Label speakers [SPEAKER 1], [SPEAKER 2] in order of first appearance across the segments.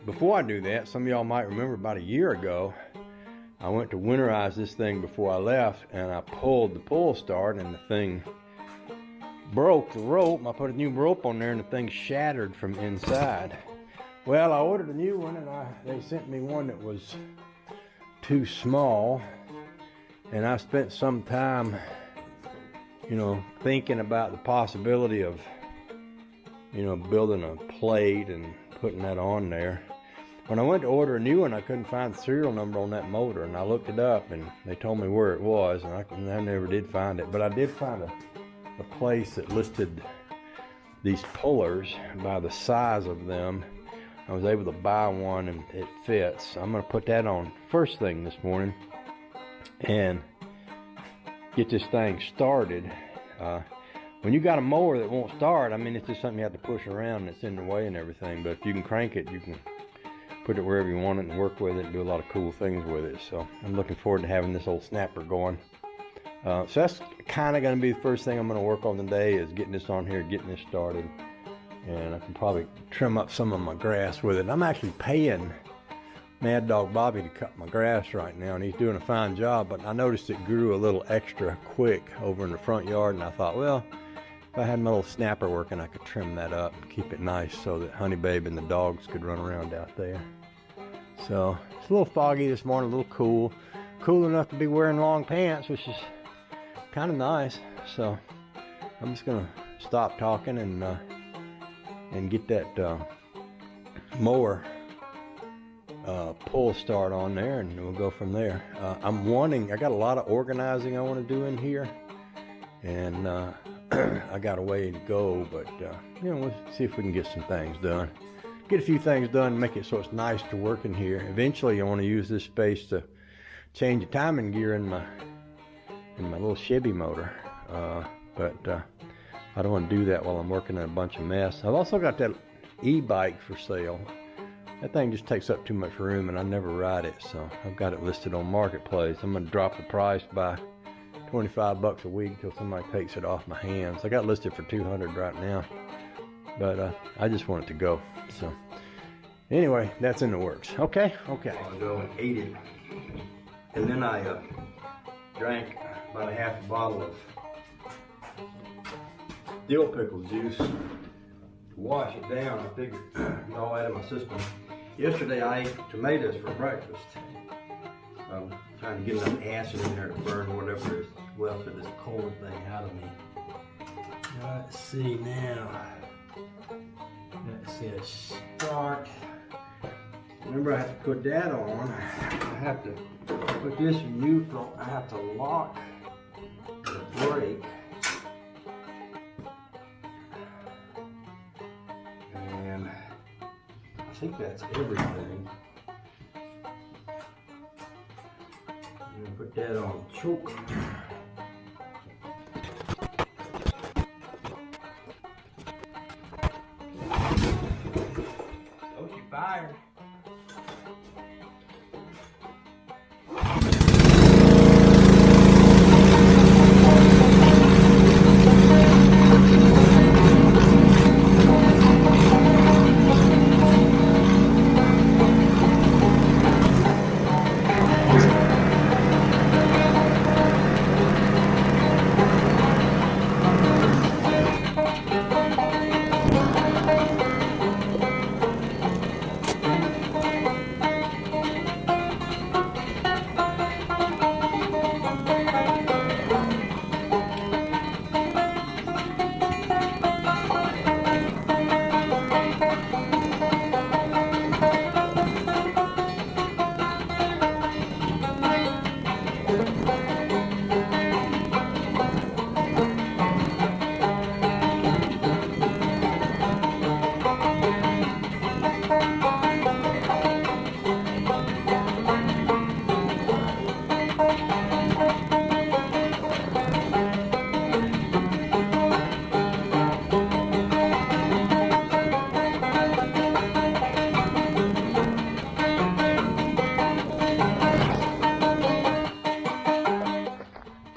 [SPEAKER 1] before I do that, some of y'all might remember about a year ago, I went to winterize this thing before I left, and I pulled the pull start, and the thing broke the rope. I put a new rope on there, and the thing shattered from inside. Well, I ordered a new one, and they sent me one that was too small, and I spent some time, thinking about the possibility of, building a plate and putting that on there. When I went to order a new one, I couldn't find the serial number on that motor, and I looked it up, and they told me where it was, and I never did find it. But I did find a place that listed these pullers by the size of them. I was able to buy one, and it fits. I'm going to put that on first thing this morning and get this thing started. When you got a mower that won't start, it's just something you have to push around, and it's in the way and everything. But if you can crank it, you can put it wherever you want it and work with it and do a lot of cool things with it. So I'm looking forward to having this old snapper going. So that's kind of going to be the first thing I'm going to work on today, is getting this on here, getting this started. And I can probably trim up some of my grass with it. I'm actually paying Mad Dog Bobby to cut my grass right now, and he's doing a fine job, but I noticed it grew a little extra quick over in the front yard, and I thought, well, if I had my little snapper working, I could trim that up and keep it nice so that Honey Babe and the dogs could run around out there. So it's a little foggy this morning, a little cool enough to be wearing long pants, which is kind of nice. So I'm just gonna stop talking and get that mower pull start on there, and we'll go from there. I got a lot of organizing I want to do in here, and I got a way to go, but we'll see if we can get some things done. Get a few things done and make it so it's nice to work in here. Eventually I want to use this space to change the timing gear in my little Chevy motor, but I don't want to do that while I'm working in a bunch of mess. I've also got that e-bike for sale. That thing just takes up too much room, and I never ride it, so I've got it listed on Marketplace. I'm going to drop the price by $25 a week until somebody takes it off my hands. I got it listed for $200 right now, but I just want it to go. So anyway, that's in the works. Okay. I'll go and ate it, and then I drank about a half a bottle of dill pickle juice to wash it down. I figured get all out of my system. Yesterday I ate tomatoes for breakfast. I'm trying to get enough acid in there to burn whatever is left of this cold thing out of me. Let's see now. Let's see a start. Remember, I have to put that on. I have to put this in neutral. I have to lock the brake. And I think that's everything. I'm gonna put that on choke. Don't you fire.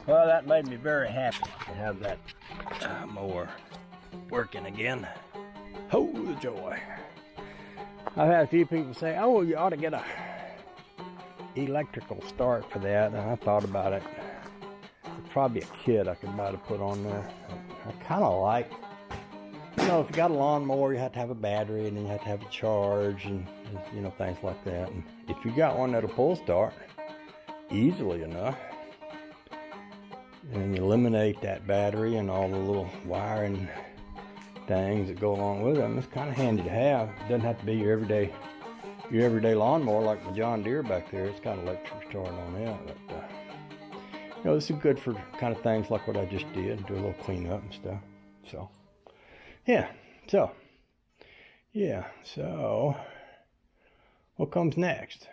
[SPEAKER 1] Well, that made me very happy to have that mower working again. Oh, the joy. I've had a few people say, oh, you ought to get a electrical start for that, and I thought about it. Probably a kit I could buy to put on there. I kind of like, you know, if you got a lawnmower, you have to have a battery, and then you have to have a charge, and you know, things like that. And if you got one that'll pull start easily enough, and you eliminate that battery and all the little wiring things that go along with them, it's kind of handy to have. It doesn't have to be your everyday lawnmower like my John Deere back there. It's got an electric start on it, but you know, this is good for kind of things like what I just did, do a little cleanup and stuff. So yeah, so what comes next?